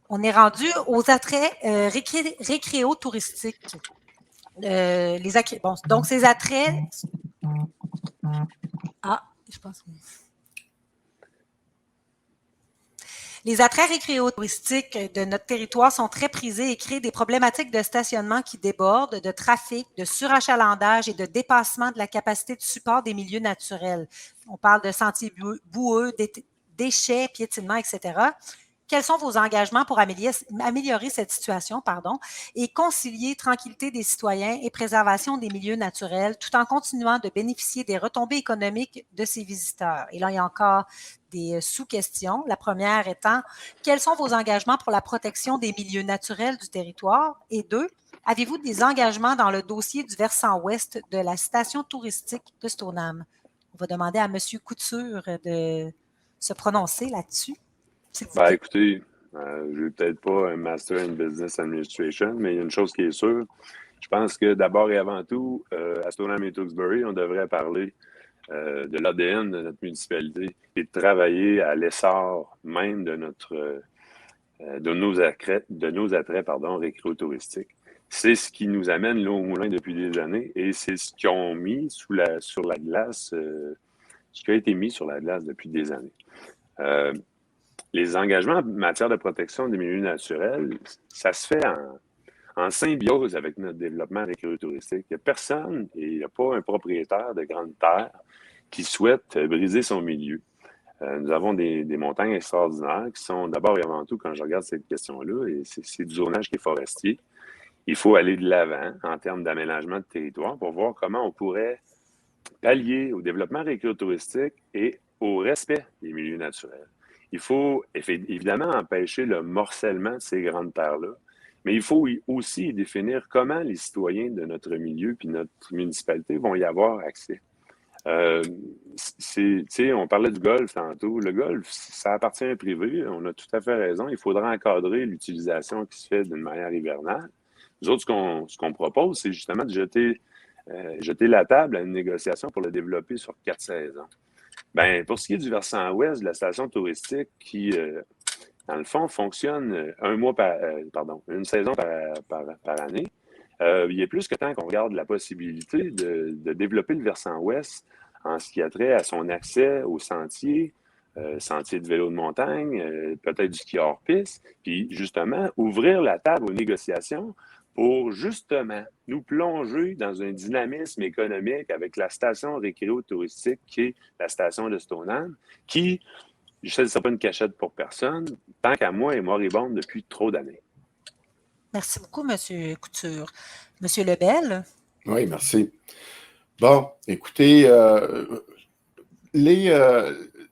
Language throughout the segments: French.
On est rendu aux attraits récréo-touristiques. Donc, ces attraits... Ah, je pense que... Les attraits récréo-touristiques de notre territoire sont très prisés et créent des problématiques de stationnement qui débordent, de trafic, de surachalandage et de dépassement de la capacité de support des milieux naturels. On parle de sentiers boueux, déchets, piétinements, etc. Quels sont vos engagements pour améliorer cette situation, et concilier tranquillité des citoyens et préservation des milieux naturels, tout en continuant de bénéficier des retombées économiques de ces visiteurs? Et là, il y a encore des sous-questions. La première étant, quels sont vos engagements pour la protection des milieux naturels du territoire? Et deux, avez-vous des engagements dans le dossier du versant ouest de la station touristique de Stoneham? On va demander à M. Couture de se prononcer là-dessus. Ben, écoutez, je n'ai peut-être pas un Master in Business Administration, mais il y a une chose qui est sûre. Je pense que d'abord et avant tout, à Stoneham et Tewksbury, on devrait parler de l'ADN de notre municipalité et de travailler à l'essor même de nos attraits récréo-touristiques. C'est ce qui nous amène là au moulin depuis des années et c'est ce qu'ils ont mis sur la glace, ce qui a été mis sur la glace depuis des années. Les engagements en matière de protection des milieux naturels, ça se fait en symbiose avec notre développement récréo-touristique. Il n'y a personne et il n'y a pas un propriétaire de grande terre qui souhaite briser son milieu. Nous avons des montagnes extraordinaires qui sont d'abord et avant tout, quand je regarde cette question-là, et c'est du zonage qui est forestier. Il faut aller de l'avant en termes d'aménagement de territoire pour voir comment on pourrait pallier au développement récréo-touristique et au respect des milieux naturels. Il faut évidemment empêcher le morcellement de ces grandes terres-là, mais il faut aussi définir comment les citoyens de notre milieu puis notre municipalité vont y avoir accès. On parlait du golf tantôt. Le golf, ça appartient à un privé. On a tout à fait raison. Il faudra encadrer l'utilisation qui se fait d'une manière hivernale. Nous autres, ce qu'on propose, c'est justement de jeter la table à une négociation pour le développer sur 4 saisons. Ben, pour ce qui est du versant ouest de la station touristique qui, dans le fond, fonctionne une saison par année, il est plus que temps qu'on regarde la possibilité de développer le versant ouest en ce qui a trait à son accès aux sentiers, sentiers de vélo de montagne, peut-être du ski hors piste, puis justement ouvrir la table aux négociations pour justement nous plonger dans un dynamisme économique avec la station récréo-touristique qui est la station de Stoneham, qui, je ne sais pas une cachette pour personne, tant qu'à moi, est moribonde depuis trop d'années. Merci beaucoup, M. Couture. M. Lebel? Oui, merci. Bon, écoutez,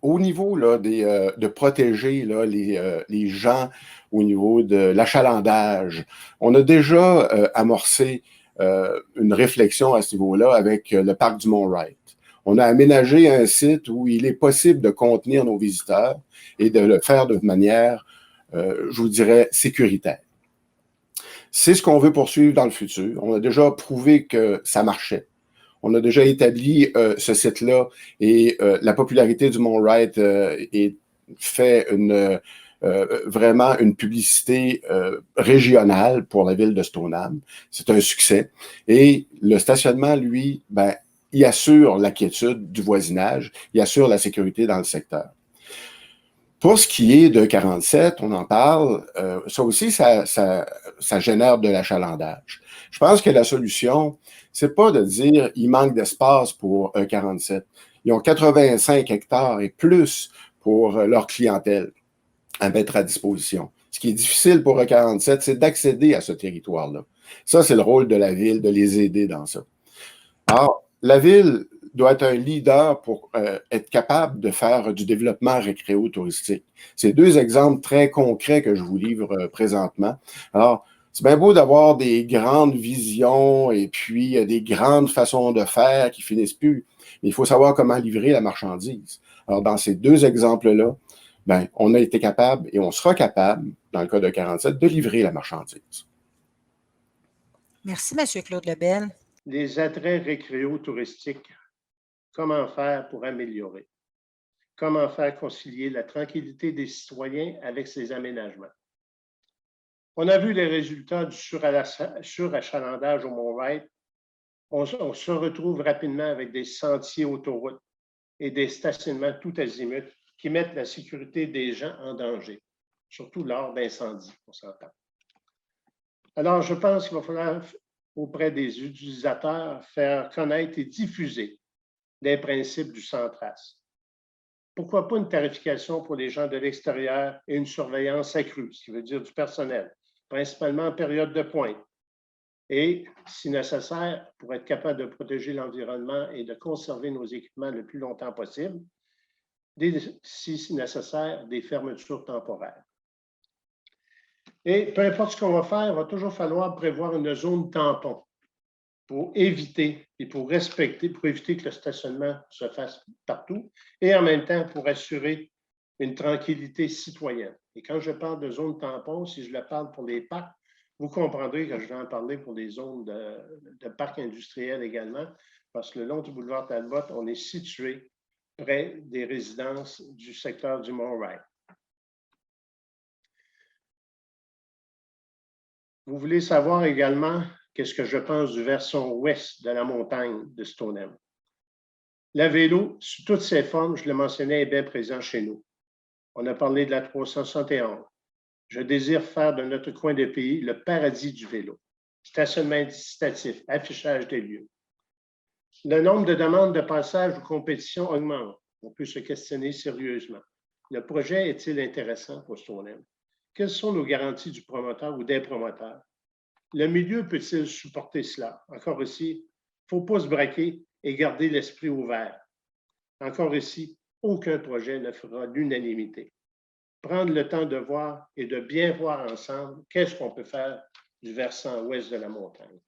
au niveau là, de protéger là, les gens au niveau de l'achalandage, on a déjà amorcé une réflexion à ce niveau-là avec le parc du Mont-Wright. On a aménagé un site où il est possible de contenir nos visiteurs et de le faire de manière, je vous dirais, sécuritaire. C'est ce qu'on veut poursuivre dans le futur. On a déjà prouvé que ça marchait. On a déjà établi ce site-là et la popularité du Mont-Wright fait vraiment une publicité régionale pour la ville de Stoneham. C'est un succès. Et le stationnement, lui, il assure la quiétude du voisinage, il assure la sécurité dans le secteur. Pour ce qui est de 47, on en parle, ça aussi, ça génère de l'achalandage. Je pense que la solution, c'est pas de dire il manque d'espace pour 47. Ils ont 85 hectares et plus pour leur clientèle à mettre à disposition. Ce qui est difficile pour 47, c'est d'accéder à ce territoire-là. Ça, c'est le rôle de la ville, de les aider dans ça. Alors, la ville doit être un leader pour être capable de faire du développement récréo-touristique. C'est deux exemples très concrets que je vous livre présentement. Alors, c'est bien beau d'avoir des grandes visions et puis des grandes façons de faire qui finissent plus, mais il faut savoir comment livrer la marchandise. Alors, dans ces deux exemples-là, on a été capable et on sera capable, dans le cas de 47, de livrer la marchandise. Merci, M. Claude Lebel. Les attraits récréo-touristiques, comment faire pour améliorer? Comment faire concilier la tranquillité des citoyens avec ces aménagements? On a vu les résultats du surachalandage au Mont-Wright. On se retrouve rapidement avec des sentiers autoroutes et des stationnements tout azimuts qui mettent la sécurité des gens en danger, surtout lors d'incendies, on s'entend. Alors, je pense qu'il va falloir, auprès des utilisateurs, faire connaître et diffuser les principes du sans-trace. Pourquoi pas une tarification pour les gens de l'extérieur et une surveillance accrue, ce qui veut dire du personnel, principalement en période de pointe. Et, si nécessaire, pour être capable de protéger l'environnement et de conserver nos équipements le plus longtemps possible, si nécessaire, des fermetures temporaires. Et peu importe ce qu'on va faire, il va toujours falloir prévoir une zone tampon pour éviter et pour éviter que le stationnement se fasse partout et en même temps pour assurer une tranquillité citoyenne. Et quand je parle de zone tampon, si je le parle pour les parcs, vous comprendrez que je vais en parler pour des zones de parcs industriels également, parce que le long du boulevard Talbot, on est situé près des résidences du secteur du Mont-Wright. Vous voulez savoir également qu'est-ce que je pense du versant ouest de la montagne de Stoneham. Le vélo, sous toutes ses formes, je le mentionnais, est bien présent chez nous. On a parlé de la 371. Je désire faire de notre coin de pays le paradis du vélo. Stationnement incitatif, affichage des lieux. Le nombre de demandes de passage ou compétitions augmente. On peut se questionner sérieusement. Le projet est-il intéressant pour Stoneham? Quelles sont nos garanties du promoteur ou des promoteurs? Le milieu peut-il supporter cela? Encore ici, il ne faut pas se braquer et garder l'esprit ouvert. Encore ici, aucun projet ne fera l'unanimité. Prendre le temps de voir et de bien voir ensemble qu'est-ce qu'on peut faire du versant ouest de la montagne.